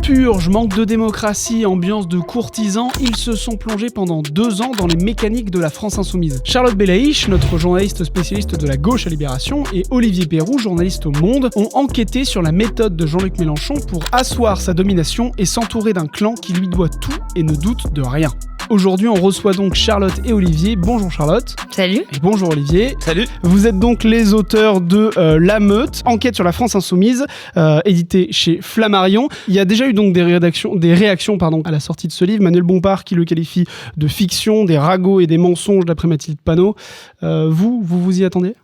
Purge, manque de démocratie, ambiance de courtisans, ils se sont plongés pendant 2 ans dans les mécaniques de la France insoumise. Charlotte Belaïch, notre journaliste spécialiste de la gauche à Libération, et Olivier Perroux, journaliste au Monde, ont enquêté sur la méthode de Jean-Luc Mélenchon pour asseoir sa domination et s'entourer d'un clan qui lui doit tout et ne doute de rien. Aujourd'hui, on reçoit donc Charlotte et Olivier. Bonjour Charlotte. Salut. Et bonjour Olivier. Salut. Vous êtes donc les auteurs de La Meute, enquête sur la France insoumise, édité chez Flammarion. Il y a déjà eu donc des réactions à la sortie de ce livre. Manuel Bompard qui le qualifie de fiction, des ragots et des mensonges d'après Mathilde Panot. Vous y attendez ?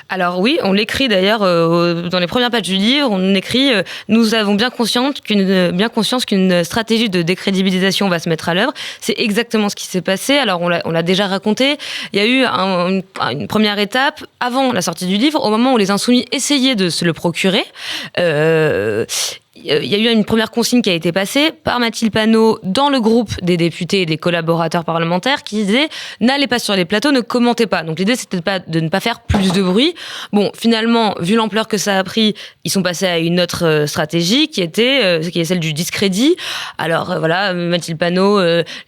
Alors oui, on l'écrit d'ailleurs dans les premières pages du livre, on écrit nous avons bien conscience qu'une stratégie de décrédibilisation va se mettre à l'œuvre. C'est exactement ce qui s'est passé. Alors on l'a déjà raconté. Il y a eu une première étape avant la sortie du livre, au moment où les Insoumis essayaient de se le procurer. Il y a eu une première consigne qui a été passée par Mathilde Panot dans le groupe des députés et des collaborateurs parlementaires qui disait « N'allez pas sur les plateaux, ne commentez pas ». Donc l'idée, c'était de ne pas faire plus de bruit. Bon, finalement, vu l'ampleur que ça a pris, ils sont passés à une autre stratégie qui est celle du discrédit. Alors voilà, Mathilde Panot,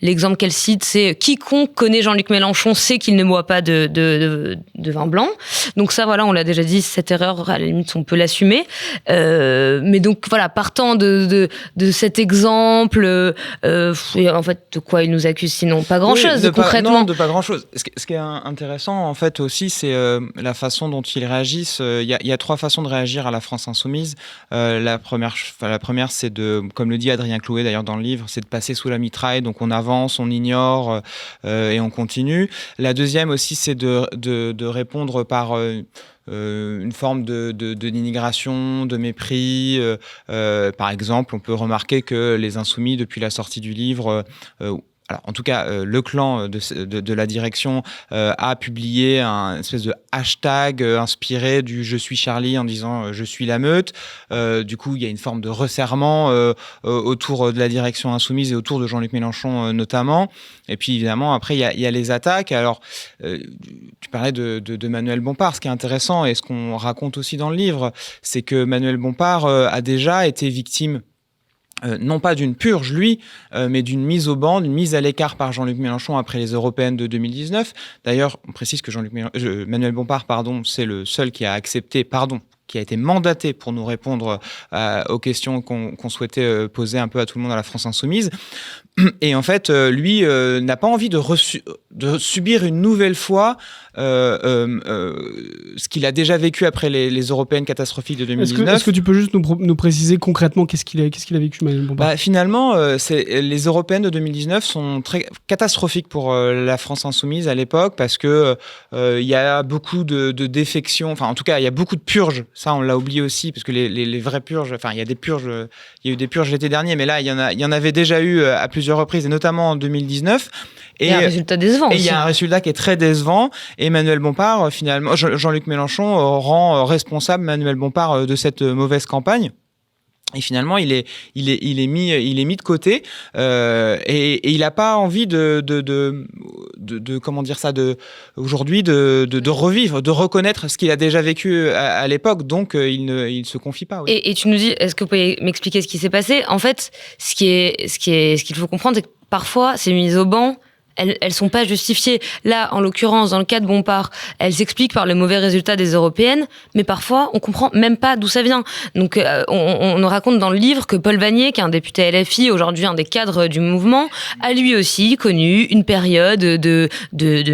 l'exemple qu'elle cite, c'est « Quiconque connaît Jean-Luc Mélenchon sait qu'il ne boit pas de vin blanc ». Donc ça, voilà, on l'a déjà dit, cette erreur, à la limite, on peut l'assumer. Mais donc voilà, partant de cet exemple, en fait, de quoi il nous accuse sinon pas grand-chose, concrètement. Non, de pas grand-chose. Ce qui est intéressant, en fait, aussi, c'est la façon dont ils réagissent. Il y a 3 façons de réagir à la France insoumise. La première, c'est de, comme le dit Adrien Clouet d'ailleurs dans le livre, c'est de passer sous la mitraille. Donc on avance, on ignore et on continue. La deuxième aussi, c'est de répondre par une forme de dénigration, de mépris. Par exemple, on peut remarquer que les Insoumis, depuis la sortie du livre, alors, en tout cas, le clan de la direction a publié un espèce de hashtag inspiré du « Je suis Charlie » en disant « Je suis la meute ». Du coup, il y a une forme de resserrement autour de la direction insoumise et autour de Jean-Luc Mélenchon notamment. Et puis, évidemment, après, il y a les attaques. Alors, tu parlais de Manuel Bompard. Ce qui est intéressant et ce qu'on raconte aussi dans le livre, c'est que Manuel Bompard a déjà été victime non pas d'une purge, lui, mais d'une mise au banc, d'une mise à l'écart par Jean-Luc Mélenchon après les européennes de 2019. D'ailleurs, on précise que Manuel Bompard, c'est le seul qui a qui a été mandaté pour nous répondre aux questions qu'on souhaitait poser un peu à tout le monde à la France insoumise. Et en fait, lui n'a pas envie de subir une nouvelle fois ce qu'il a déjà vécu après les européennes catastrophiques de 2019. Est-ce que tu peux juste nous préciser concrètement qu'est-ce qu'il a vécu, Manuel Bompard ? Finalement, les européennes de 2019 sont très catastrophiques pour la France insoumise à l'époque parce que il y a beaucoup de défections. Enfin, en tout cas, il y a beaucoup de purges. Ça, on l'a oublié aussi parce que les vraies purges. Enfin, il y a eu des purges l'été dernier, mais là, il y en avait déjà eu à plusieurs reprises, et notamment en 2019. Et il y a un résultat décevant aussi. Et il y a un résultat qui est très décevant. Et Manuel Bompard, finalement, Jean-Luc Mélenchon rend responsable Manuel Bompard de cette mauvaise campagne. Et finalement, il est mis de côté et il n'a pas envie de comment dire ça, aujourd'hui de revivre, de reconnaître ce qu'il a déjà vécu à l'époque. Donc il se confie pas. Oui. Et tu nous dis, est-ce que vous pouvez m'expliquer ce qui s'est passé ? En fait, ce qu'il faut comprendre, c'est que parfois ces mises au banc, elles sont pas justifiées. Là, en l'occurrence, dans le cas de Bompard, elles s'expliquent par le mauvais résultat des européennes, mais parfois, on comprend même pas d'où ça vient. Donc, on nous raconte dans le livre que Paul Vannier, qui est un député LFI, aujourd'hui un des cadres du mouvement, a lui aussi connu une période de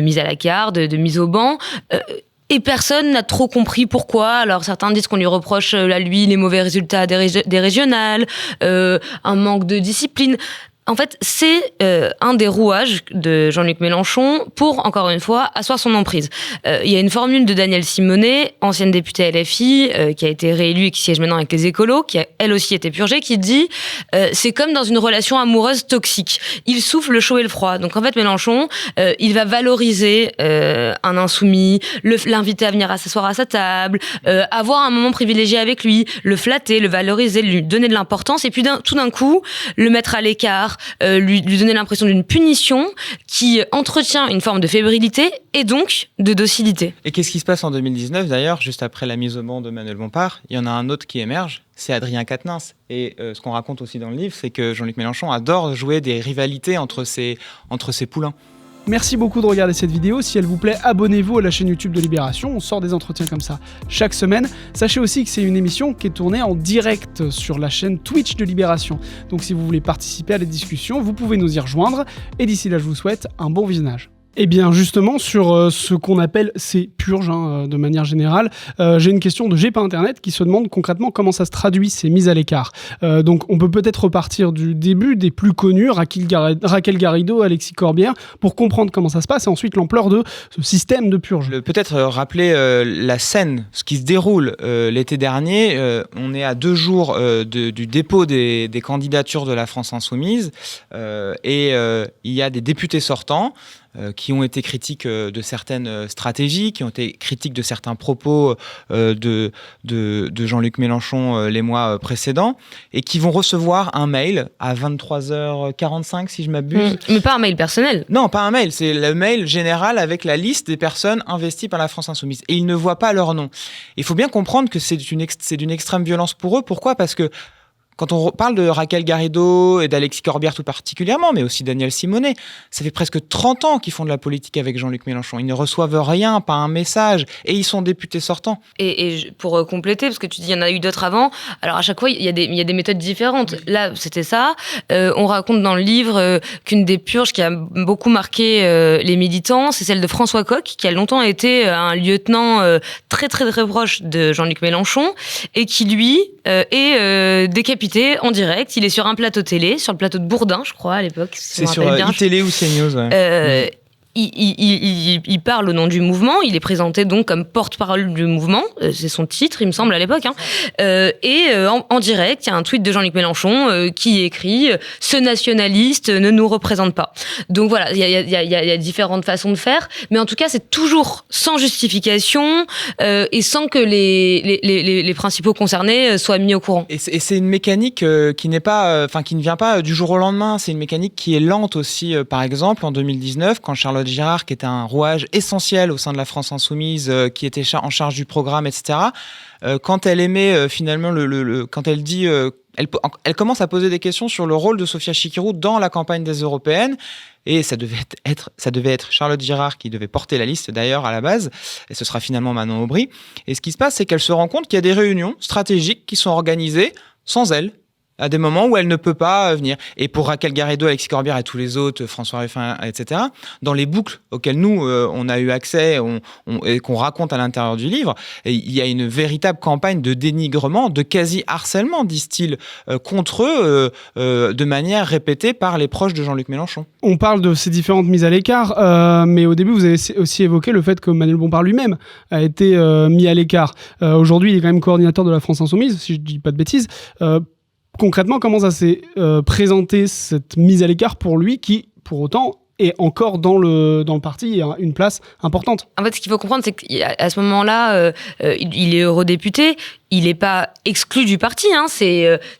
mise à l'écart, de mise au banc. Et personne n'a trop compris pourquoi. Alors certains disent qu'on lui reproche à lui les mauvais résultats des régionales, un manque de discipline. En fait, c'est un des rouages de Jean-Luc Mélenchon pour, encore une fois, asseoir son emprise. Il y a une formule de Danielle Simonet, ancienne députée LFI, qui a été réélue et qui siège maintenant avec les écolos, qui a elle aussi été purgée, qui dit c'est comme dans une relation amoureuse toxique. Il souffle le chaud et le froid. Donc en fait, Mélenchon, il va valoriser un insoumis, l'inviter à venir à s'asseoir à sa table, avoir un moment privilégié avec lui, le flatter, le valoriser, lui donner de l'importance, et puis tout d'un coup, le mettre à l'écart, pouvoir lui donner l'impression d'une punition qui entretient une forme de fébrilité et donc de docilité. Et qu'est-ce qui se passe en 2019 d'ailleurs, juste après la mise au ban de Manuel Bompard? Il y en a un autre qui émerge, c'est Adrien Quatennens. Et ce qu'on raconte aussi dans le livre, c'est que Jean-Luc Mélenchon adore jouer des rivalités entre ses poulains. Merci beaucoup de regarder cette vidéo. Si elle vous plaît, abonnez-vous à la chaîne YouTube de Libération. On sort des entretiens comme ça chaque semaine. Sachez aussi que c'est une émission qui est tournée en direct sur la chaîne Twitch de Libération. Donc si vous voulez participer à la discussion, vous pouvez nous y rejoindre. Et d'ici là, je vous souhaite un bon visionnage. Et bien justement, sur ce qu'on appelle ces purges, de manière générale, j'ai une question de J'ai pas Internet qui se demande concrètement comment ça se traduit, ces mises à l'écart. Donc on peut peut-être repartir du début, des plus connus, Raquel Garrido, Alexis Corbière, pour comprendre comment ça se passe et ensuite l'ampleur de ce système de purge. Peut-être rappeler la scène, ce qui se déroule l'été dernier. On est à 2 jours du dépôt des candidatures de la France Insoumise et il y a des députés sortants qui ont été critiques de certaines stratégies, qui ont été critiques de certains propos de Jean-Luc Mélenchon les mois précédents, et qui vont recevoir un mail à 23h45, si je m'abuse. Mais pas un mail personnel. Non, pas un mail, c'est le mail général avec la liste des personnes investies par la France Insoumise. Et ils ne voient pas leur nom. Il faut bien comprendre que c'est d'une extrême violence pour eux. Pourquoi ? Parce que quand on parle de Raquel Garrido et d'Alexis Corbière tout particulièrement, mais aussi Daniel Simonet, ça fait presque 30 ans qu'ils font de la politique avec Jean-Luc Mélenchon. Ils ne reçoivent rien, pas un message, et ils sont députés sortants. Et pour compléter, parce que tu dis il y en a eu d'autres avant, alors à chaque fois il y a des méthodes différentes. Là c'était ça. On raconte dans le livre qu'une des purges qui a beaucoup marqué les militants, c'est celle de François Coq, qui a longtemps été un lieutenant très très très proche de Jean-Luc Mélenchon, et qui lui est décapité en direct. Il est sur un plateau télé, sur le plateau de Bourdin, je crois, à l'époque. C'est sur iTélé ou CNews, ouais. Il parle au nom du mouvement, il est présenté donc comme porte-parole du mouvement, c'est son titre, il me semble, à l'époque. En direct, il y a un tweet de Jean-Luc Mélenchon qui écrit « Ce nationaliste ne nous représente pas ». Donc voilà, il y a différentes façons de faire, mais en tout cas, c'est toujours sans justification et sans que les principaux concernés soient mis au courant. Et c'est une mécanique qui ne vient pas du jour au lendemain, c'est une mécanique qui est lente aussi. Par exemple, en 2019, quand Charlotte Girard, qui était un rouage essentiel au sein de la France Insoumise, qui était en charge du programme, etc., quand elle émet finalement quand elle dit... Elle commence à poser des questions sur le rôle de Sophia Chikirou dans la campagne des européennes. Et ça devait être Charlotte Girard qui devait porter la liste d'ailleurs à la base. Et ce sera finalement Manon Aubry. Et ce qui se passe, c'est qu'elle se rend compte qu'il y a des réunions stratégiques qui sont organisées sans elle, à des moments où elle ne peut pas venir. Et pour Raquel Garrido, Alexis Corbière et tous les autres, François Ruffin, etc., dans les boucles auxquelles nous, on a eu accès et qu'on raconte à l'intérieur du livre, il y a une véritable campagne de dénigrement, de quasi-harcèlement, disent-ils, contre eux, de manière répétée par les proches de Jean-Luc Mélenchon. On parle de ces différentes mises à l'écart, mais au début, vous avez aussi évoqué le fait que Manuel Bompard lui-même a été mis à l'écart. Aujourd'hui, il est quand même coordinateur de la France Insoumise, si je ne dis pas de bêtises. Concrètement, comment ça s'est présenté, cette mise à l'écart pour lui, qui, pour autant, est encore dans le parti et a une place importante? En fait, ce qu'il faut comprendre, c'est qu'à ce moment-là, il est eurodéputé, il n'est pas exclu du parti,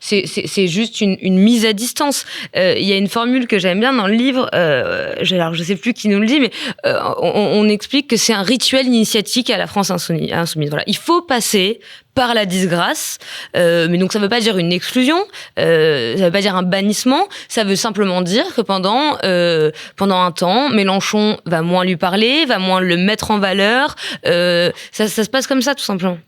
c'est juste une mise à distance. Il y a une formule que j'aime bien dans le livre, alors je sais plus qui nous le dit, mais on explique que c'est un rituel initiatique à la France insoumise. Voilà. Il faut passer par la disgrâce, mais donc ça veut pas dire une exclusion, ça veut pas dire un bannissement, ça veut simplement dire que pendant un temps, Mélenchon va moins lui parler, va moins le mettre en valeur, ça se passe comme ça tout simplement.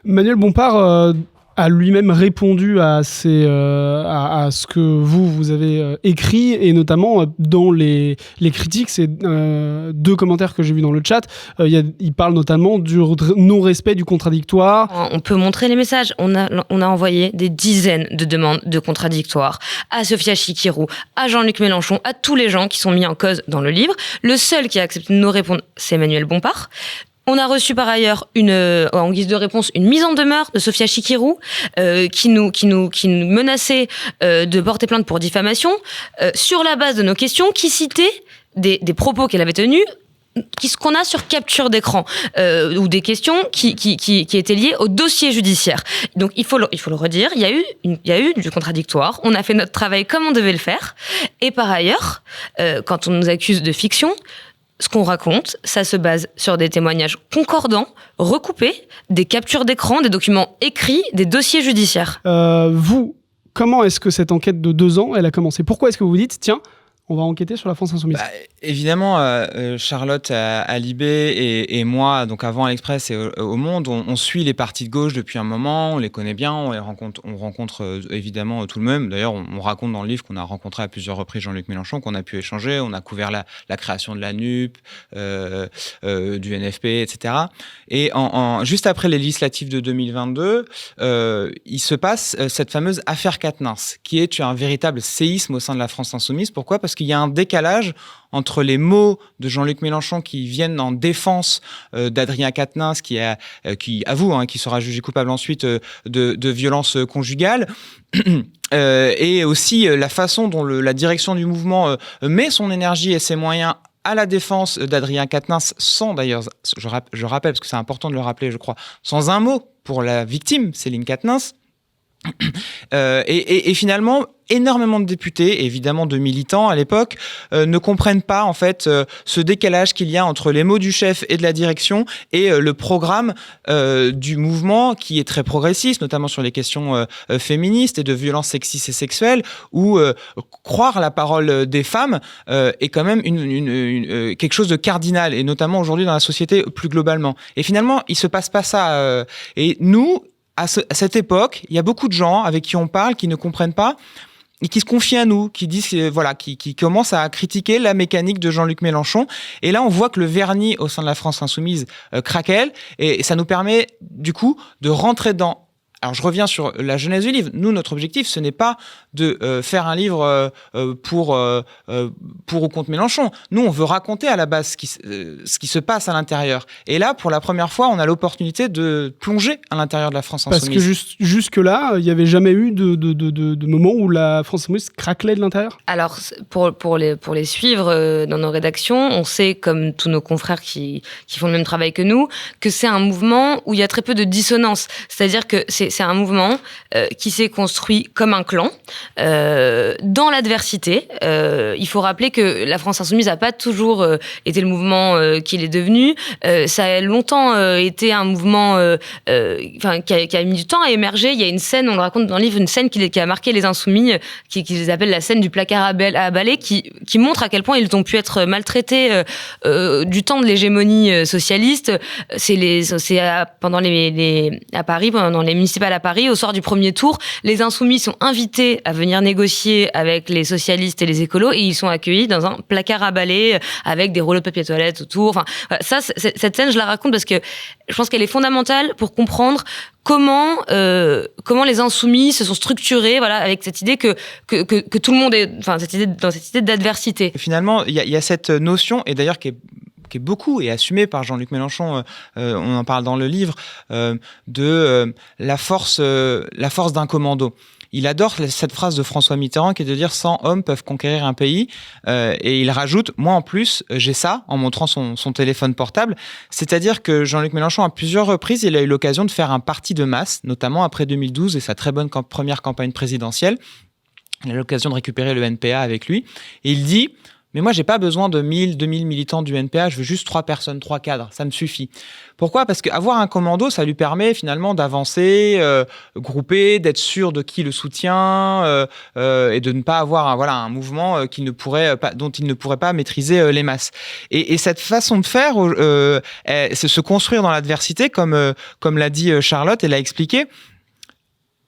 Manuel Bompard a lui-même répondu à ce que vous avez écrit, et notamment dans les critiques, c'est 2 commentaires que j'ai vus dans le chat. Il parle notamment du non-respect du contradictoire. On peut montrer les messages. On a envoyé des dizaines de demandes de contradictoire à Sophia Chikirou, à Jean-Luc Mélenchon, à tous les gens qui sont mis en cause dans le livre. Le seul qui a accepté de nous répondre, c'est Manuel Bompard. On a reçu par ailleurs en guise de réponse une mise en demeure de Sophia Chikirou qui nous menaçait de porter plainte pour diffamation sur la base de nos questions, qui citait des propos qu'elle avait tenus qu'on a sur capture d'écran ou des questions qui étaient liées au dossier judiciaire. Donc il faut le redire, il y a eu du contradictoire, on a fait notre travail comme on devait le faire, et par ailleurs, quand on nous accuse de fiction, ce qu'on raconte, ça se base sur des témoignages concordants, recoupés, des captures d'écran, des documents écrits, des dossiers judiciaires. Vous, comment est-ce que cette enquête de 2 ans, elle a commencé ? Pourquoi est-ce que vous vous dites, tiens, on va enquêter sur la France Insoumise ? Évidemment, Charlotte à Libé et moi, donc avant à l'Express et au Monde, on suit les partis de gauche depuis un moment, on les connaît bien, on rencontre évidemment tout le monde. D'ailleurs, on raconte dans le livre qu'on a rencontré à plusieurs reprises Jean-Luc Mélenchon, qu'on a pu échanger, on a couvert la création de la NUP, du NFP, etc. Et juste après les législatives de 2022, il se passe cette fameuse affaire Quatennens, qui est un véritable séisme au sein de la France Insoumise. Pourquoi ? Parce qu'il y a un décalage entre les mots de Jean-Luc Mélenchon qui viennent en défense d'Adrien Quatennens, qui avoue, qui sera jugé coupable ensuite de violences conjugales, et aussi la façon dont la direction du mouvement met son énergie et ses moyens à la défense d'Adrien Quatennens, sans d'ailleurs, je rappelle, parce que c'est important de le rappeler, je crois, sans un mot pour la victime, Céline Quatennens. Et finalement, énormément de députés, évidemment de militants à l'époque, ne comprennent pas en fait ce décalage qu'il y a entre les mots du chef et de la direction et le programme du mouvement qui est très progressiste, notamment sur les questions féministes et de violences sexistes et sexuelles, où croire la parole des femmes est quand même quelque chose de cardinal, et notamment aujourd'hui dans la société plus globalement. Et finalement, il se passe pas ça. Et nous, à cette époque, il y a beaucoup de gens avec qui on parle qui ne comprennent pas et qui se confient à nous, qui disent qui commencent à critiquer la mécanique de Jean-Luc Mélenchon. Et là, on voit que le vernis au sein de la France Insoumise craquelle, et ça nous permet du coup de rentrer dans. Alors, je reviens sur la genèse du livre. Nous, notre objectif, ce n'est pas de faire un livre pour ou contre Mélenchon. Nous, on veut raconter à la base ce qui se passe à l'intérieur. Et là, pour la première fois, on a l'opportunité de plonger à l'intérieur de la France Insoumise. Parce que jusque-là, il n'y avait jamais eu de moment où la France Insoumise craquelait de l'intérieur ? Alors, pour les suivre dans nos rédactions, on sait, comme tous nos confrères qui font le même travail que nous, que c'est un mouvement où il y a très peu de dissonance. C'est-à-dire que c'est un mouvement qui s'est construit comme un clan, dans l'adversité. Il faut rappeler que la France Insoumise n'a pas toujours été le mouvement qu'il est devenu. Ça a longtemps été un mouvement qui a mis du temps à émerger. Il y a une scène, on le raconte dans le livre, une scène qui a marqué les Insoumis, qu'ils appellent la scène du placard à balai, qui montre à quel point ils ont pu être maltraités du temps de l'hégémonie socialiste. Pendant à Paris, pendant les municipales à Paris, au soir du premier tour, les Insoumis sont invités à venir négocier avec les socialistes et les écolos, et ils sont accueillis dans un placard à balai avec des rouleaux de papier toilette autour. Enfin, ça, cette scène, je la raconte parce que je pense qu'elle est fondamentale pour comprendre comment les Insoumis se sont structurés, avec cette idée que tout le monde est, cette idée d'adversité. Finalement, il y a cette notion, et d'ailleurs qui est beaucoup et assumé par Jean-Luc Mélenchon, on en parle dans le livre, de la force d'un commando. Il adore cette phrase de François Mitterrand qui est de dire « 100 hommes peuvent conquérir un pays ». Et il rajoute « Moi, en plus, j'ai ça », en montrant son téléphone portable. C'est-à-dire que Jean-Luc Mélenchon, à plusieurs reprises, il a eu l'occasion de faire un parti de masse, notamment après 2012 et sa très bonne première campagne présidentielle. Il a eu l'occasion de récupérer le NPA avec lui. Et il dit « Mais moi, j'ai pas besoin de 1000, 2000 militants du NPA, je veux juste 3 personnes, 3 cadres, ça me suffit. » Pourquoi ? Parce qu'avoir un commando, ça lui permet finalement d'avancer, grouper, d'être sûr de qui le soutient, et de ne pas avoir un mouvement dont il ne pourrait pas maîtriser les masses. Et cette façon de faire, se construire dans l'adversité, comme l'a dit Charlotte, elle l'a expliqué,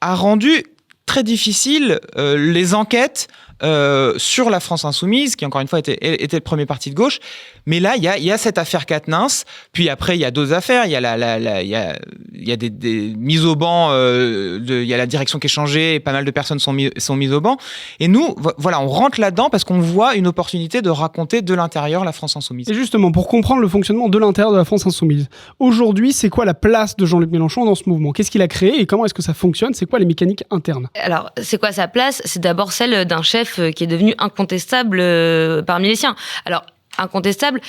a rendu très difficile les enquêtes sur la France Insoumise, qui encore une fois était le premier parti de gauche. Mais là, il y a cette affaire Quatennens, puis après il y a d'autres affaires, il y a des mises au banc, il y a la direction qui est changée, et pas mal de personnes sont mises au banc. Et nous, on rentre là-dedans parce qu'on voit une opportunité de raconter de l'intérieur la France Insoumise. Et justement, pour comprendre le fonctionnement de l'intérieur de la France Insoumise, aujourd'hui, c'est quoi la place de Jean-Luc Mélenchon dans ce mouvement ? Qu'est-ce qu'il a créé et comment est-ce que ça fonctionne ? C'est quoi les mécaniques internes ? Alors, c'est quoi sa place ? C'est d'abord celle d'un chef qui est devenu incontestable parmi les siens. Alors, incontestable,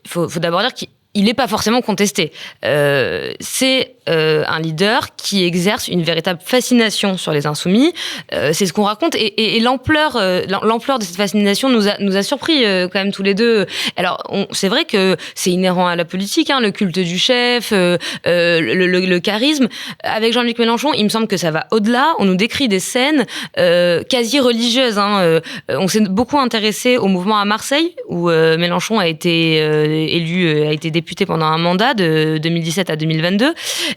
faut d'abord dire qu'il n'est pas forcément contesté. C'est un leader qui exerce une véritable fascination sur les insoumis. C'est ce qu'on raconte. Et l'ampleur de cette fascination nous a surpris quand même tous les deux. Alors, c'est vrai que c'est inhérent à la politique, le culte du chef, le charisme. Avec Jean-Luc Mélenchon, il me semble que ça va au-delà. On nous décrit des scènes quasi religieuses. On s'est beaucoup intéressé au mouvement à Marseille, où Mélenchon a été élu, a été député pendant un mandat de 2017 à 2022.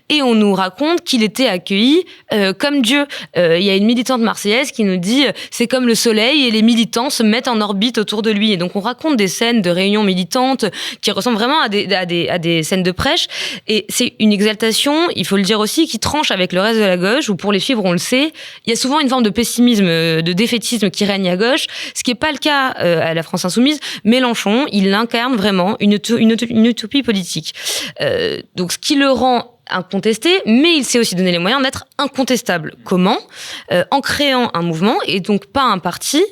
Et on nous raconte qu'il était accueilli comme Dieu. Il y a une militante marseillaise qui nous dit c'est comme le soleil et les militants se mettent en orbite autour de lui. Et donc on raconte des scènes de réunions militantes qui ressemblent vraiment à des scènes de prêche. Et c'est une exaltation, il faut le dire aussi, qui tranche avec le reste de la gauche, où pour les suivre, on le sait, il y a souvent une forme de pessimisme, de défaitisme qui règne à gauche, ce qui n'est pas le cas à la France Insoumise. Mélenchon, il incarne vraiment une utopie politique. Donc ce qui le rend incontesté, mais il sait aussi donner les moyens d'être incontestable. Comment ? En créant un mouvement, et donc pas un parti,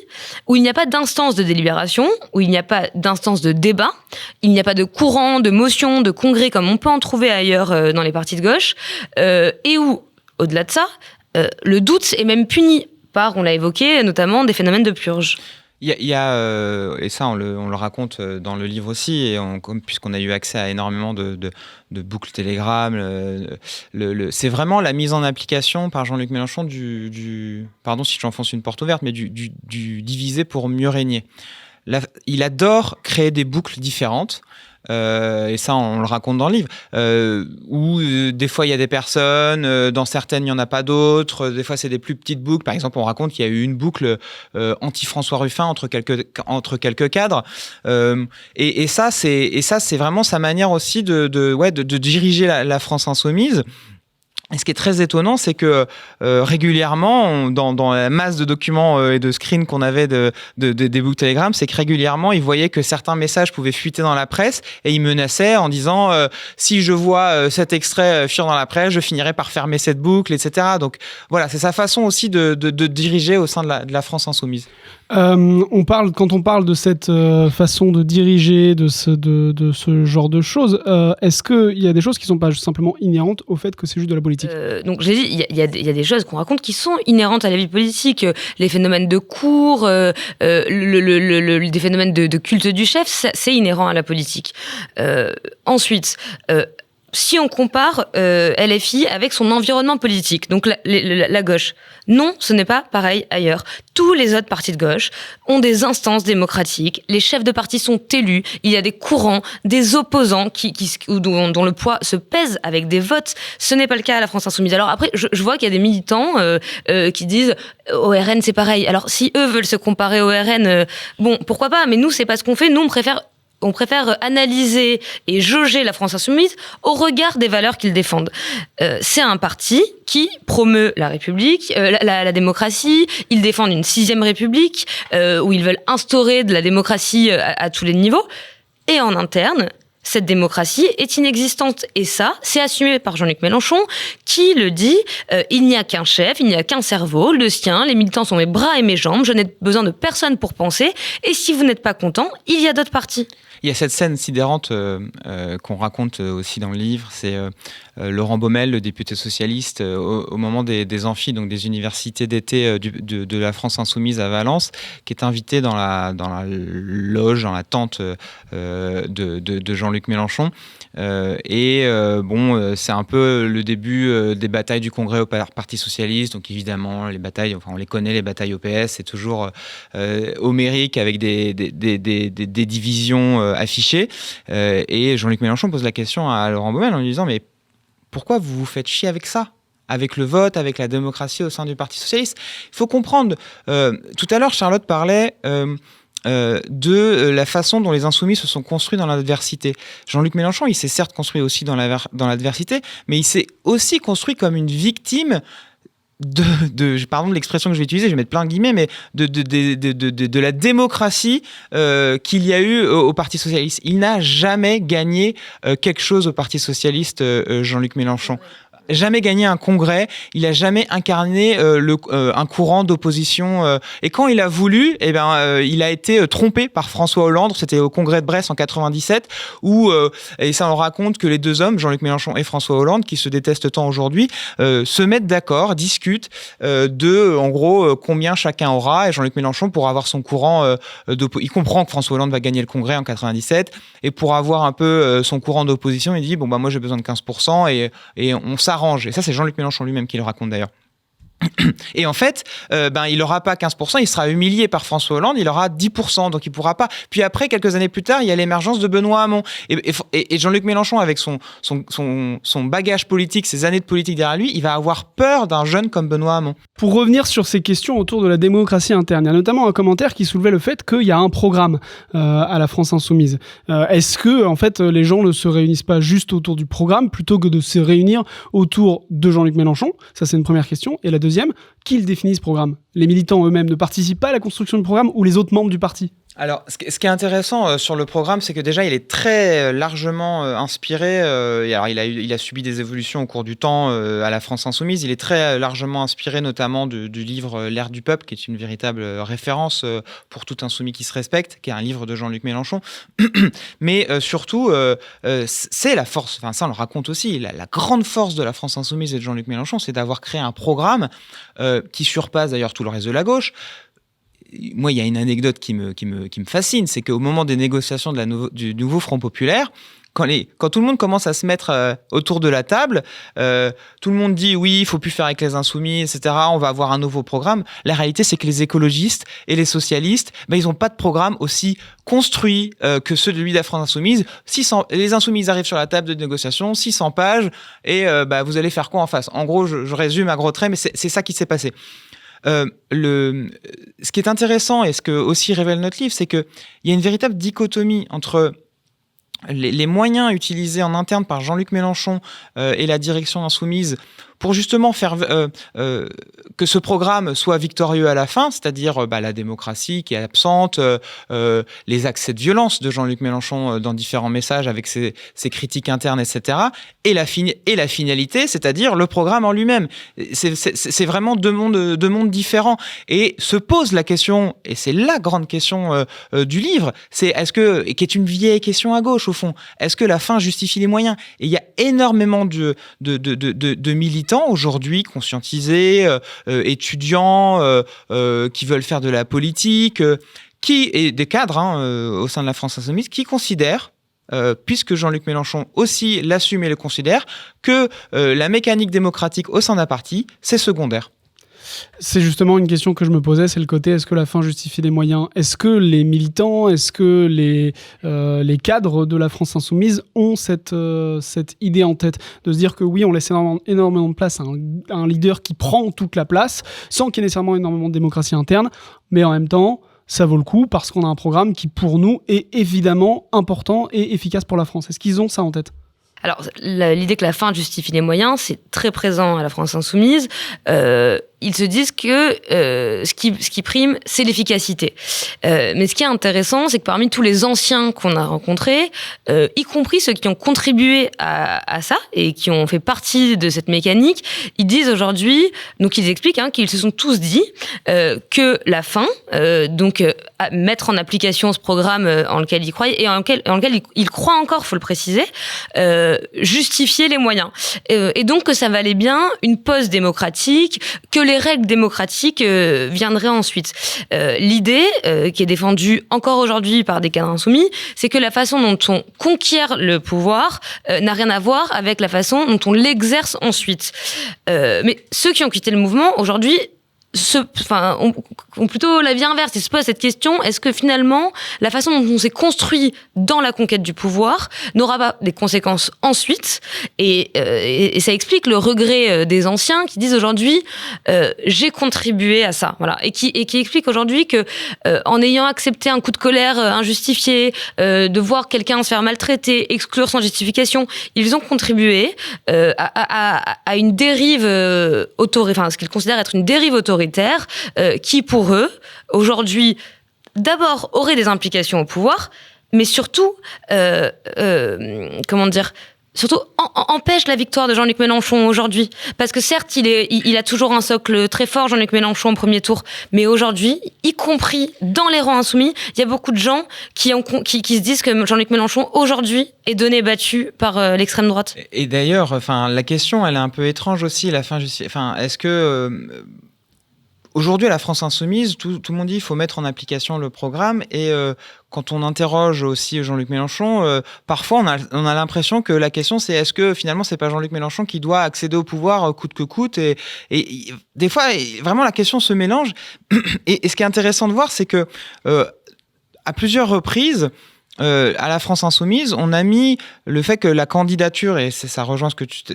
où il n'y a pas d'instance de délibération, où il n'y a pas d'instance de débat, il n'y a pas de courant, de motion, de congrès, comme on peut en trouver ailleurs dans les partis de gauche, et où, au-delà de ça, le doute est même puni par, on l'a évoqué, notamment des phénomènes de purge. Il y a et ça on le raconte dans le livre aussi, et puisqu'on a eu accès à énormément de boucles Telegram, c'est vraiment la mise en application par Jean-Luc Mélenchon pardon si j'enfonce une porte ouverte, mais du diviser pour mieux régner. Il adore créer des boucles différentes. Et ça, on le raconte dans le livre, où des fois il y a des personnes, dans certaines il n'y en a pas d'autres, des fois c'est des plus petites boucles. Par exemple, on raconte qu'il y a eu une boucle anti-François Ruffin entre quelques cadres, et ça c'est vraiment sa manière aussi de diriger la France insoumise. Et ce qui est très étonnant, c'est que régulièrement, dans la masse de documents et de screens qu'on avait des boucles Telegram, c'est que régulièrement, ils voyaient que certains messages pouvaient fuiter dans la presse, et ils menaçaient en disant si je vois cet extrait fuir dans la presse, je finirai par fermer cette boucle, etc. Donc voilà, c'est sa façon aussi de diriger au sein de la France insoumise. Quand on parle de cette façon de diriger, de ce genre de choses, est-ce qu'il y a des choses qui ne sont pas simplement inhérentes au fait que c'est juste de la politique ? Donc j'ai dit, il y a des choses qu'on raconte qui sont inhérentes à la vie politique, les phénomènes de cours, des phénomènes de culte du chef, c'est inhérent à la politique. Ensuite, si on compare LFI avec son environnement politique, donc la gauche, non, ce n'est pas pareil ailleurs. Tous les autres partis de gauche ont des instances démocratiques, les chefs de parti sont élus, il y a des courants, des opposants dont le poids se pèse avec des votes. Ce n'est pas le cas à la France Insoumise. Alors après, je vois qu'il y a des militants qui disent au RN c'est pareil. Alors si eux veulent se comparer au RN, bon, pourquoi pas, mais nous c'est pas ce qu'on fait, nous on préfère analyser et jauger la France Insoumise au regard des valeurs qu'ils défendent. C'est un parti qui promeut la République, la démocratie. Ils défendent une 6e République, où ils veulent instaurer de la démocratie à tous les niveaux. Et en interne, cette démocratie est inexistante. Et ça, c'est assumé par Jean-Luc Mélenchon, qui le dit, il n'y a qu'un chef, il n'y a qu'un cerveau, le sien, les militants sont mes bras et mes jambes, je n'ai besoin de personne pour penser, et si vous n'êtes pas content, il y a d'autres partis. Il y a cette scène sidérante qu'on raconte aussi dans le livre, c'est Laurent Baumel, le député socialiste, au moment des amphis, donc des universités d'été de la France Insoumise à Valence, qui est invité dans la loge, dans la tente de Jean-Luc Mélenchon. C'est un peu le début des batailles du Congrès au Parti Socialiste. Donc évidemment, les batailles, enfin on les connaît, les batailles au PS, c'est toujours homérique avec des divisions affichées. Et Jean-Luc Mélenchon pose la question à Laurent Baumel en lui disant « Mais pourquoi vous vous faites chier avec ça ? Avec le vote, avec la démocratie au sein du Parti Socialiste ?» Il faut comprendre, tout à l'heure Charlotte parlait de la façon dont les insoumis se sont construits dans l'adversité. Jean-Luc Mélenchon, il s'est certes construit aussi dans l'adversité, mais il s'est aussi construit comme une victime pardon de l'expression que je vais utiliser, je vais mettre plein de guillemets, mais de la démocratie qu'il y a eu au Parti Socialiste. Il n'a jamais gagné quelque chose au Parti Socialiste, Jean-Luc Mélenchon. jamais gagné un congrès, il a jamais incarné un courant d'opposition. Et quand il a voulu, il a été trompé par François Hollande. C'était au congrès de Brest en 97, où et ça on raconte que les deux hommes, Jean-Luc Mélenchon et François Hollande, qui se détestent tant aujourd'hui, se mettent d'accord, discutent en gros combien chacun aura. Et Jean-Luc Mélenchon, pour avoir son courant il comprend que François Hollande va gagner le congrès en 97, et pour avoir un peu son courant d'opposition, il dit bon moi j'ai besoin de 15% et on s'arrange. Et ça, c'est Jean-Luc Mélenchon lui-même qui le raconte d'ailleurs. Et en fait, il n'aura pas 15%, il sera humilié par François Hollande, il aura 10%, donc il ne pourra pas. Puis après, quelques années plus tard, il y a l'émergence de Benoît Hamon. Et Jean-Luc Mélenchon, avec son bagage politique, ses années de politique derrière lui, il va avoir peur d'un jeune comme Benoît Hamon. Pour revenir sur ces questions autour de la démocratie interne, il y a notamment un commentaire qui soulevait le fait qu'il y a un programme à la France Insoumise. Est-ce que, en fait, les gens ne se réunissent pas juste autour du programme plutôt que de se réunir autour de Jean-Luc Mélenchon? Ça, c'est une première question. Et la deuxième, qui le définit ce programme? Les militants eux-mêmes ne participent pas à la construction du programme ou les autres membres du parti? Alors, ce qui est intéressant sur le programme, c'est que déjà, il est très largement inspiré. Alors, il a subi des évolutions au cours du temps à la France Insoumise. Il est très largement inspiré, notamment du livre L'ère du peuple, qui est une véritable référence pour tout insoumis qui se respecte, qui est un livre de Jean-Luc Mélenchon. Mais surtout, c'est la force. Enfin, ça, on le raconte aussi. La grande force de la France Insoumise et de Jean-Luc Mélenchon, c'est d'avoir créé un programme qui surpasse d'ailleurs tout le reste de la gauche. Moi, il y a une anecdote qui me fascine, c'est qu'au moment des négociations du nouveau Front populaire, quand tout le monde commence à se mettre autour de la table, tout le monde dit oui, il faut plus faire avec les insoumis, etc. On va avoir un nouveau programme. La réalité, c'est que les écologistes et les socialistes, ils n'ont pas de programme aussi construit que celui de la France Insoumise. Les insoumis arrivent sur la table de négociation, 600 pages, et vous allez faire quoi en face? En gros, je résume à gros traits, mais c'est ça qui s'est passé. Ce qui est intéressant et ce que aussi révèle notre livre, c'est qu'il y a une véritable dichotomie entre les moyens utilisés en interne par Jean-Luc Mélenchon et la direction insoumise pour justement faire que ce programme soit victorieux à la fin, c'est-à-dire la démocratie qui est absente, les accès de violence de Jean-Luc Mélenchon dans différents messages avec ses critiques internes, etc. Et la finalité, c'est-à-dire le programme en lui-même. C'est vraiment deux mondes différents. Et se pose la question, et c'est la grande question du livre, c'est qui est une vieille question à gauche au fond, est-ce que la fin justifie les moyens? Et il y a énormément de militants aujourd'hui conscientisés, étudiants qui veulent faire de la politique, et des cadres au sein de la France Insoumise qui considèrent, puisque Jean-Luc Mélenchon aussi l'assume et le considère, que la mécanique démocratique au sein d'un parti, c'est secondaire. C'est justement une question que je me posais, c'est le côté est-ce que la fin justifie les moyens? Est-ce que les militants, est-ce que les cadres de la France Insoumise ont cette idée en tête de se dire que oui, on laisse énormément de place à un leader qui prend toute la place sans qu'il y ait nécessairement énormément de démocratie interne, mais en même temps, ça vaut le coup parce qu'on a un programme qui, pour nous, est évidemment important et efficace pour la France. Est-ce qu'ils ont ça en tête? Alors, l'idée que la fin justifie les moyens, c'est très présent à la France Insoumise. Ils se disent que ce qui prime, c'est l'efficacité. Mais ce qui est intéressant, c'est que parmi tous les anciens qu'on a rencontrés, y compris ceux qui ont contribué à ça et qui ont fait partie de cette mécanique, ils disent aujourd'hui, donc ils expliquent qu'ils se sont tous dit que la fin, à mettre en application ce programme en lequel ils croient et en lequel ils croient encore, faut le préciser, justifier les moyens. Et donc que ça valait bien une pause démocratique, que les règles démocratiques viendraient ensuite. L'idée, qui est défendue encore aujourd'hui par des cadres insoumis, c'est que la façon dont on conquiert le pouvoir n'a rien à voir avec la façon dont on l'exerce ensuite. Mais ceux qui ont quitté le mouvement, aujourd'hui, ont plutôt la vie inverse. Ils se posent cette question, est-ce que finalement, la façon dont on s'est construit dans la conquête du pouvoir n'aura pas des conséquences ensuite? Et ça explique le regret des anciens qui disent aujourd'hui, j'ai contribué à ça. Voilà. Et qui explique aujourd'hui que, en ayant accepté un coup de colère injustifié, de voir quelqu'un se faire maltraiter, exclure sans justification, ils ont contribué à une dérive ce qu'ils considèrent être une dérive autoritaire, qui pour eux, aujourd'hui, d'abord aurait des implications au pouvoir, mais surtout, surtout empêche la victoire de Jean-Luc Mélenchon aujourd'hui. Parce que certes, il a toujours un socle très fort, Jean-Luc Mélenchon, au premier tour, mais aujourd'hui, y compris dans les rangs insoumis, il y a beaucoup de gens qui se disent que Jean-Luc Mélenchon, aujourd'hui, est donné battu par l'extrême droite. Et d'ailleurs, la question, elle est un peu étrange aussi. Est-ce que... Aujourd'hui, à la France Insoumise, tout le monde dit qu'il faut mettre en application le programme et quand on interroge aussi Jean-Luc Mélenchon, parfois on a l'impression que la question c'est est-ce que finalement c'est pas Jean-Luc Mélenchon qui doit accéder au pouvoir coûte que coûte et des fois vraiment la question se mélange et ce qui est intéressant de voir c'est que à plusieurs reprises à la France Insoumise, on a mis le fait que la candidature, et ça rejoint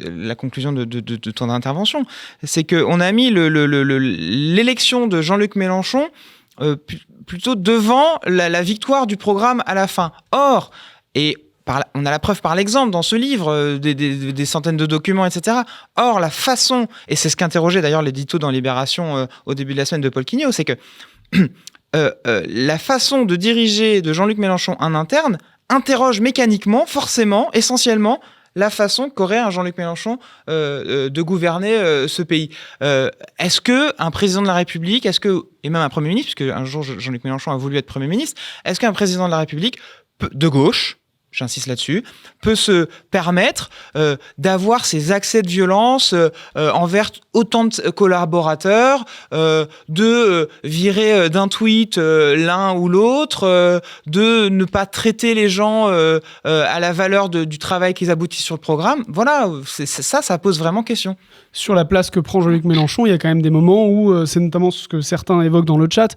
la conclusion de ton intervention, c'est qu'on a mis l'élection de Jean-Luc Mélenchon plutôt devant la victoire du programme à la fin. Or, on a la preuve par l'exemple dans ce livre, des centaines de documents, etc. Or, la façon, et c'est ce qu'interrogeait d'ailleurs l'édito dans Libération au début de la semaine de Paul Quignot, c'est que la façon de diriger de Jean-Luc Mélenchon en interne interroge mécaniquement, forcément, essentiellement, la façon qu'aurait un Jean-Luc Mélenchon de gouverner ce pays. Est-ce qu'un président de la République, et même un Premier ministre, puisque un jour Jean-Luc Mélenchon a voulu être Premier ministre, est-ce qu'un président de la République de gauche, j'insiste là-dessus, peut se permettre d'avoir ces accès de violence envers autant de collaborateurs, de virer d'un tweet l'un ou l'autre, de ne pas traiter les gens à la valeur du travail qu'ils aboutissent sur le programme. Voilà, ça pose vraiment question. Sur la place que prend Jean-Luc Mélenchon, il y a quand même des moments où, c'est notamment ce que certains évoquent dans le chat,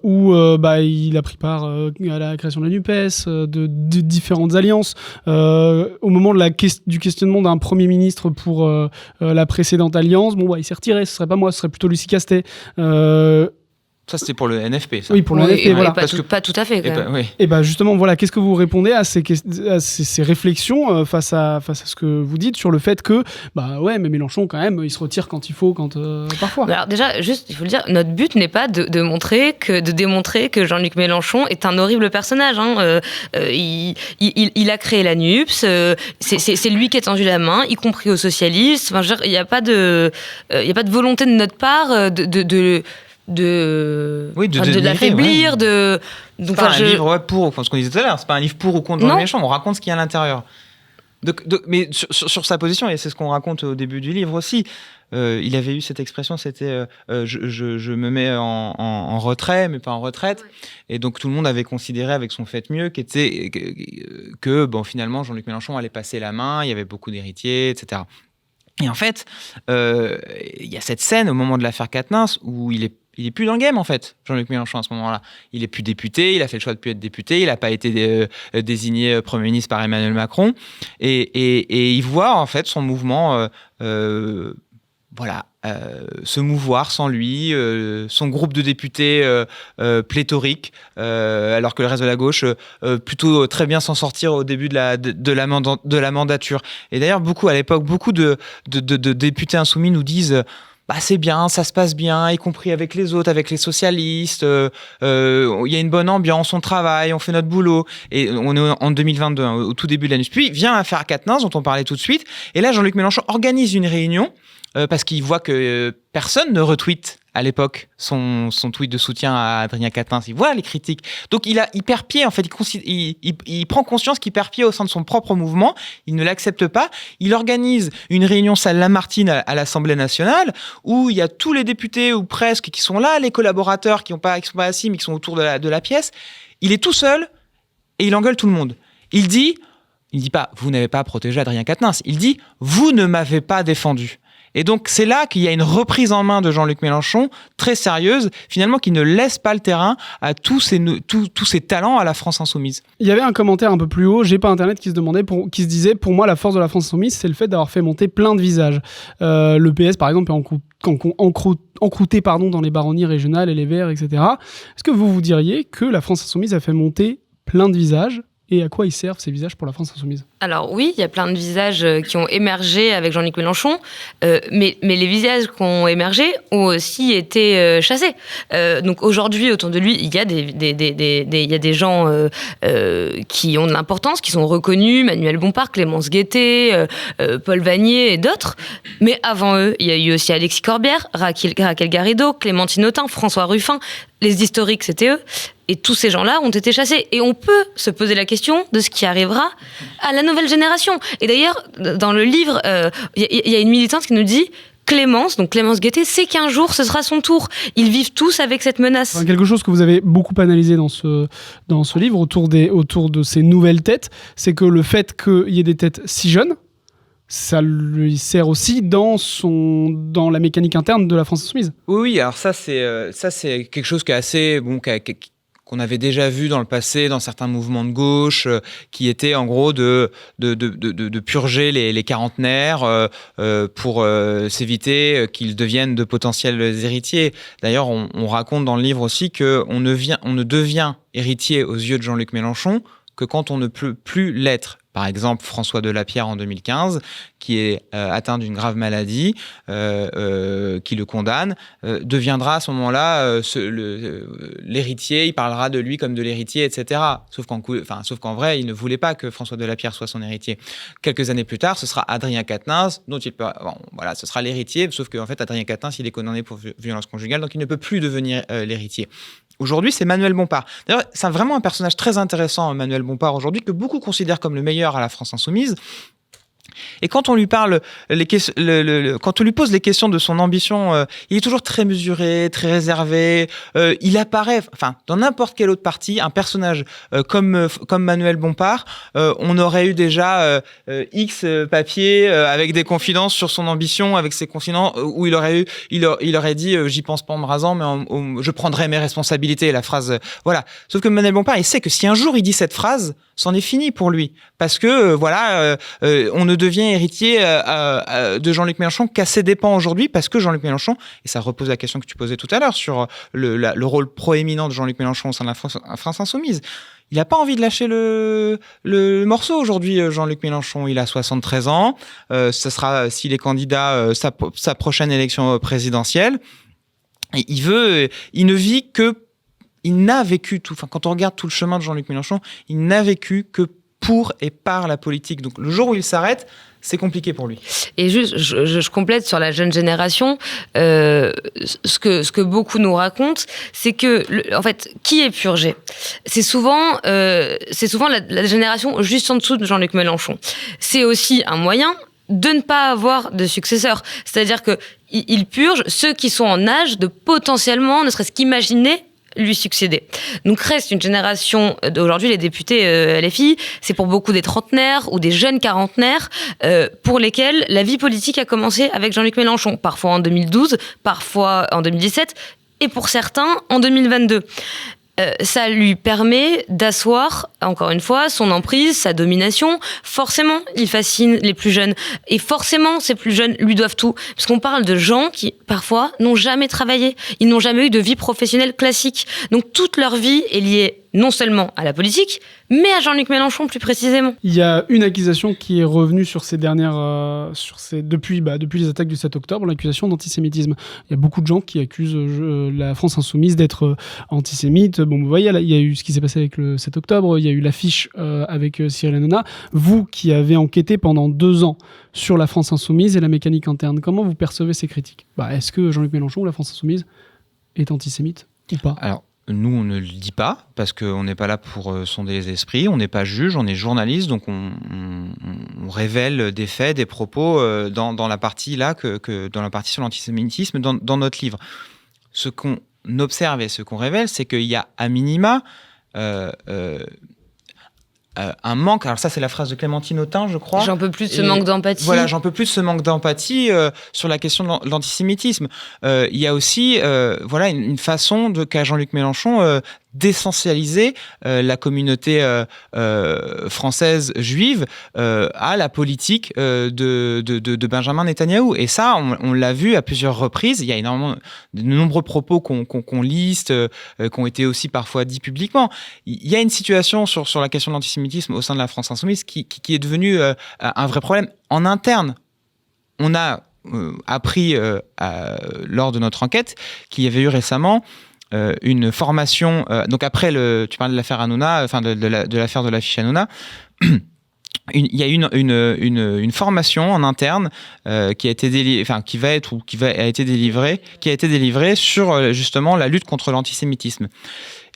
où il a pris part à la création de la NUPES, de différentes alliances. Au moment du questionnement d'un Premier ministre pour la précédente alliance, il s'est retiré, ce serait pas moi, ce serait plutôt Lucie Castet. Ça, c'était pour le NFP, ça. Oui, pour le NFP, voilà. Pas tout à fait, quand même. Oui. Et justement, voilà, qu'est-ce que vous répondez à ces réflexions face à ce que vous dites sur le fait que, mais Mélenchon, quand même, il se retire quand il faut, parfois. Alors déjà, juste, il faut le dire, notre but n'est pas de démontrer que Jean-Luc Mélenchon est un horrible personnage. Il a créé la NUPS, c'est lui qui a tendu la main, y compris aux socialistes. Enfin, il n'y a pas de volonté de notre part de l'affaiblir, c'est pas un livre pour, ce qu'on disait tout à l'heure, c'est pas un livre pour ou contre Jean-Luc Mélenchon, on raconte ce qu'il y a à l'intérieur. Mais sur sa position, et c'est ce qu'on raconte au début du livre aussi, il avait eu cette expression, c'était je me mets en retrait, mais pas en retraite. Et donc tout le monde avait considéré avec son fait mieux que finalement Jean-Luc Mélenchon allait passer la main, il y avait beaucoup d'héritiers, etc. Et en fait, il y a cette scène au moment de l'affaire Quatennens où il est plus dans le game, en fait, Jean-Luc Mélenchon, à ce moment-là. Il est plus député, il a fait le choix de plus être député, il n'a pas été désigné Premier ministre par Emmanuel Macron. Et il voit, en fait, son mouvement se mouvoir sans lui, son groupe de députés pléthorique, alors que le reste de la gauche plutôt très bien s'en sortir au début de la mandature. Et d'ailleurs, à l'époque, beaucoup de députés insoumis nous disent c'est bien, ça se passe bien, y compris avec les autres, avec les socialistes, y a une bonne ambiance, on travaille, on fait notre boulot. Et on est en 2022, au tout début de l'année. Puis vient l'affaire Quatennens, dont on parlait tout de suite, et là Jean-Luc Mélenchon organise une réunion parce qu'il voit que personne ne retweet à l'époque son tweet de soutien à Adrien Quatennens. Il voit les critiques. Donc il perd pied, en fait. Il prend conscience qu'il perd pied au sein de son propre mouvement. Il ne l'accepte pas. Il organise une réunion salle Lamartine à l'Assemblée nationale où il y a tous les députés, ou presque, qui sont là, les collaborateurs qui sont pas assis, mais qui sont autour de la pièce. Il est tout seul et il engueule tout le monde. Il dit pas « vous n'avez pas protégé Adrien Quatennens ». Il dit « vous ne m'avez pas défendu ». Et donc, c'est là qu'il y a une reprise en main de Jean-Luc Mélenchon, très sérieuse, finalement, qui ne laisse pas le terrain à tous ces talents à la France Insoumise. Il y avait un commentaire un peu plus haut, J'ai pas Internet, qui se disait, pour moi, la force de la France Insoumise, c'est le fait d'avoir fait monter plein de visages. Le PS, par exemple, est encrouté dans les baronnies régionales et les Verts, etc. Est-ce que vous diriez que la France Insoumise a fait monter plein de visages et à quoi ils servent ces visages pour la France insoumise? Alors oui, il y a plein de visages qui ont émergé avec Jean-Luc Mélenchon, mais les visages qui ont émergé ont aussi été chassés. Donc aujourd'hui, autour de lui, il y a des gens qui ont de l'importance, qui sont reconnus, Manuel Bompard, Clémence Guettet, Paul Vannier et d'autres. Mais avant eux, il y a eu aussi Alexis Corbière, Raquel Garrido, Clémentine Autain, François Ruffin. Les historiques, c'était eux. Et tous ces gens-là ont été chassés. Et on peut se poser la question de ce qui arrivera à la nouvelle génération. Et d'ailleurs, dans le livre, il y a une militante qui nous dit Clémence Guettet, sait qu'un jour, ce sera son tour. Ils vivent tous avec cette menace. Quelque chose que vous avez beaucoup analysé dans ce livre, autour de ces nouvelles têtes, c'est que le fait qu'il y ait des têtes si jeunes, ça lui sert aussi dans la mécanique interne de la France insoumise. Oui, alors ça c'est quelque chose qui est assez qu'on avait déjà vu dans le passé dans certains mouvements de gauche, qui était en gros de purger les quarantenaires pour s'éviter qu'ils deviennent de potentiels héritiers. D'ailleurs, on raconte dans le livre aussi qu'on ne devient héritier aux yeux de Jean-Luc Mélenchon que quand on ne peut plus l'être. Par exemple, François Delapierre en 2015, qui est atteint d'une grave maladie, qui le condamne, deviendra à ce moment-là l'héritier. Il parlera de lui comme de l'héritier, etc. Sauf qu'en vrai, il ne voulait pas que François Delapierre soit son héritier. Quelques années plus tard, ce sera Adrien Quatennens, dont ce sera l'héritier. Sauf qu'en fait, Adrien Quatennens, il est condamné pour violence conjugale, donc il ne peut plus devenir l'héritier. Aujourd'hui, c'est Manuel Bompard. D'ailleurs, c'est vraiment un personnage très intéressant, Manuel Bompard, aujourd'hui, que beaucoup considèrent comme le meilleur à la France insoumise. Et quand on lui parle, quand on lui pose les questions de son ambition, il est toujours très mesuré, très réservé. Il apparaît, dans n'importe quel autre parti, un personnage comme Manuel Bompard, on aurait eu déjà X papiers avec des confidences sur son ambition, avec ses confidences où il aurait dit j'y pense pas en me rasant, mais je prendrai mes responsabilités. La phrase, voilà. Sauf que Manuel Bompard, il sait que si un jour il dit cette phrase, c'en est fini pour lui, parce que on ne devient héritier de Jean-Luc Mélenchon qu'à ses dépens aujourd'hui, parce que Jean-Luc Mélenchon, et ça repose la question que tu posais tout à l'heure sur le rôle proéminent de Jean-Luc Mélenchon au sein de la France insoumise. Il n'a pas envie de lâcher le morceau aujourd'hui, Jean-Luc Mélenchon. Il a 73 ans. Ce sera, s'il est candidat, sa prochaine élection présidentielle. Et il ne vit que. Il n'a vécu tout. Quand on regarde tout le chemin de Jean-Luc Mélenchon, il n'a vécu que pour et par la politique. Donc le jour où il s'arrête, c'est compliqué pour lui. Et juste, je complète sur la jeune génération. Ce que beaucoup nous racontent, c'est que, en fait, qui est purgé ? C'est souvent la génération juste en dessous de Jean-Luc Mélenchon. C'est aussi un moyen de ne pas avoir de successeur. C'est-à-dire que il purge ceux qui sont en âge de potentiellement, ne serait-ce qu'imaginer, lui succéder. Donc reste une génération d'aujourd'hui, les députés LFI, c'est pour beaucoup des trentenaires ou des jeunes quarantenaires pour lesquels la vie politique a commencé avec Jean-Luc Mélenchon, parfois en 2012, parfois en 2017 et pour certains en 2022. Ça lui permet d'asseoir, encore une fois, son emprise, sa domination. Forcément, il fascine les plus jeunes. Et forcément, ces plus jeunes lui doivent tout. Parce qu'on parle de gens qui, parfois, n'ont jamais travaillé. Ils n'ont jamais eu de vie professionnelle classique. Donc, toute leur vie est liée non seulement à la politique, mais à Jean-Luc Mélenchon plus précisément. Il y a une accusation qui est revenue sur ces dernières, depuis les attaques du 7 octobre, l'accusation d'antisémitisme. Il y a beaucoup de gens qui accusent la France insoumise d'être antisémite. Bon, vous voyez, il y a eu ce qui s'est passé avec le 7 octobre, il y a eu l'affiche avec Cyril Hanouna. Vous qui avez enquêté pendant 2 ans sur la France insoumise et la mécanique interne, comment vous percevez ces critiques ? Est-ce que Jean-Luc Mélenchon ou la France insoumise est antisémite ou pas ? Alors, nous, on ne le dit pas, parce qu'on n'est pas là pour sonder les esprits, on n'est pas juge, on est journaliste, donc on révèle des faits, des propos dans la partie là, dans la partie sur l'antisémitisme, dans notre livre. Ce qu'on observe et ce qu'on révèle, c'est qu'il y a à minima un manque, alors ça c'est la phrase de Clémentine Autain, je crois. J'en peux plus de ce manque d'empathie. Voilà, j'en peux plus de ce manque d'empathie sur la question de l'antisémitisme. Il y a aussi une façon qu'a Jean-Luc Mélenchon d'essentialiser la communauté française juive à la politique de Benjamin Netanyahou. Et ça, on l'a vu à plusieurs reprises. Il y a de nombreux propos qu'on liste, qui ont été aussi parfois dits publiquement. Il y a une situation sur la question de l'antisémitisme au sein de la France insoumise qui est devenue un vrai problème. En interne, on a appris lors de notre enquête qu'il y avait eu récemment une formation, donc après tu parles de l'affaire Hanouna, enfin de l'affaire de l'affiche Hanouna, il y a une formation en interne qui a été délivrée sur justement la lutte contre l'antisémitisme.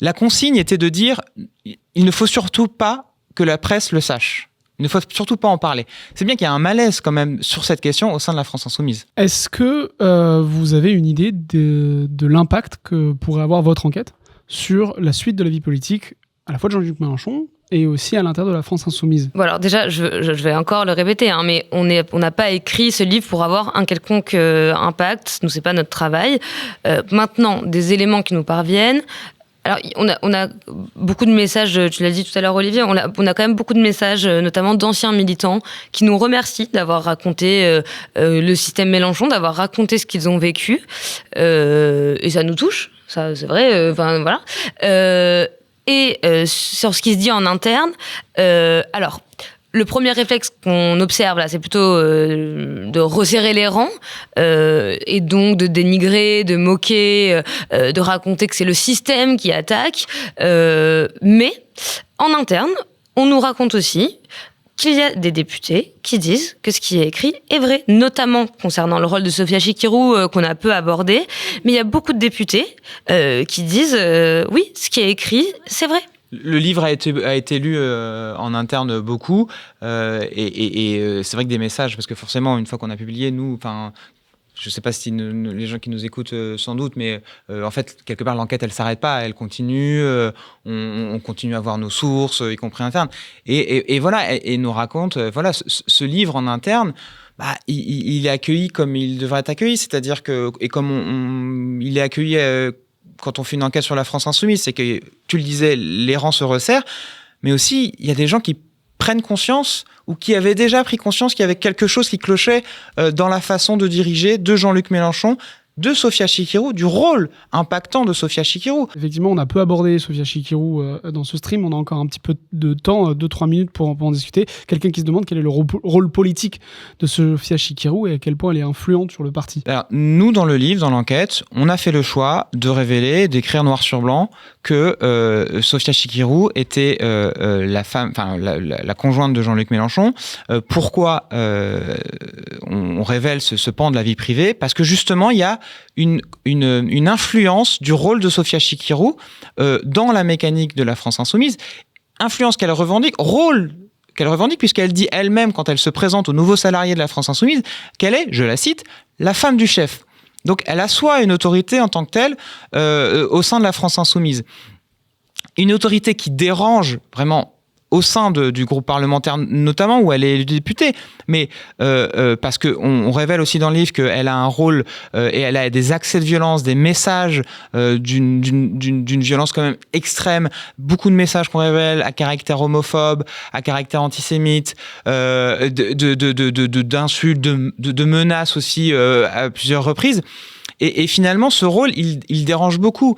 La consigne était de dire il ne faut surtout pas que la presse le sache. Il ne faut surtout pas en parler. C'est bien qu'il y a un malaise quand même sur cette question au sein de la France insoumise. Est-ce que vous avez une idée de l'impact que pourrait avoir votre enquête sur la suite de la vie politique, à la fois de Jean-Luc Mélenchon et aussi à l'intérieur de la France insoumise? Bon, alors déjà, je vais encore le répéter, mais on n'a pas écrit ce livre pour avoir un quelconque impact. Nous, c'est pas notre travail. Maintenant, des éléments qui nous parviennent. Alors, on a beaucoup de messages, tu l'as dit tout à l'heure, Olivier, on a quand même beaucoup de messages, notamment d'anciens militants, qui nous remercient d'avoir raconté le système Mélenchon, d'avoir raconté ce qu'ils ont vécu. Et ça nous touche, ça, c'est vrai. Voilà. Et sur ce qui se dit en interne, alors... Le premier réflexe qu'on observe là, c'est plutôt de resserrer les rangs et donc de dénigrer, de moquer, de raconter que c'est le système qui attaque. Mais en interne, on nous raconte aussi qu'il y a des députés qui disent que ce qui est écrit est vrai, notamment concernant le rôle de Sophia Chikirou qu'on a peu abordé. Mais il y a beaucoup de députés qui disent oui, ce qui est écrit, c'est vrai. Le livre a été lu en interne beaucoup et c'est vrai que des messages, parce que forcément, une fois qu'on a publié, nous, enfin, je ne sais pas si les gens qui nous écoutent sans doute, mais en fait, quelque part, l'enquête, elle ne s'arrête pas, elle continue, on continue à voir nos sources, y compris internes. Et voilà, et nous raconte, voilà, ce livre en interne, bah, il est accueilli comme il devrait être accueilli, c'est-à-dire que, et comme il est accueilli quand on fait une enquête sur la France insoumise, c'est que, tu le disais, les rangs se resserrent, mais aussi, il y a des gens qui prennent conscience ou qui avaient déjà pris conscience qu'il y avait quelque chose qui clochait dans la façon de diriger de Jean-Luc Mélenchon, de Sophia Chikirou, du rôle impactant de Sophia Chikirou. Effectivement, on a peu abordé Sophia Chikirou dans ce stream. On a encore un petit peu de temps, 2-3 minutes pour en discuter. Quelqu'un qui se demande quel est le rôle politique de Sophia Chikirou et à quel point elle est influente sur le parti. Alors, nous, dans le livre, dans l'enquête, on a fait le choix de révéler, d'écrire noir sur blanc que Sophia Chikirou était la femme, enfin la conjointe de Jean-Luc Mélenchon. Pourquoi on révèle ce pan de la vie privée? Parce que justement, il y a une influence du rôle de Sophia Chikirou dans la mécanique de la France insoumise. Influence qu'elle revendique, rôle qu'elle revendique, puisqu'elle dit elle-même, quand elle se présente aux nouveaux salariés de la France insoumise, qu'elle est, je la cite, la femme du chef. Donc elle assoit une autorité en tant que telle au sein de la France insoumise. Une autorité qui dérange vraiment au sein du groupe parlementaire notamment, où elle est députée, mais parce qu'on révèle aussi dans le livre qu'elle a un rôle et elle a des accès de violence, des messages d'une violence quand même extrême, beaucoup de messages qu'on révèle à caractère homophobe, à caractère antisémite, d'insultes, de menaces aussi à plusieurs reprises. Et finalement, ce rôle, il dérange beaucoup.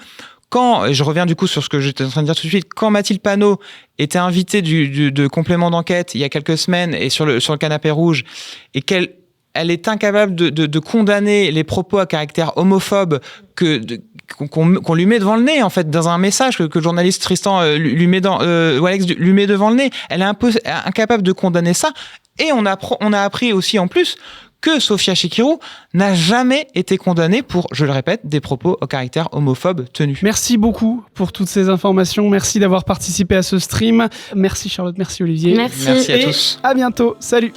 Et je reviens du coup sur ce que j'étais en train de dire tout de suite, quand Mathilde Panot était invitée de complément d'enquête il y a quelques semaines et sur le canapé rouge, et qu'elle est incapable de condamner les propos à caractère homophobe qu'on lui met devant le nez, en fait, dans un message que le journaliste Tristan lui met Alex lui met devant le nez, elle est incapable de condamner ça. Et on a appris aussi en plus que Sophia Chikirou n'a jamais été condamnée pour, je le répète, des propos au caractère homophobe tenus. Merci beaucoup pour toutes ces informations. Merci d'avoir participé à ce stream. Merci Charlotte, merci Olivier. Merci à tous. À bientôt. Salut.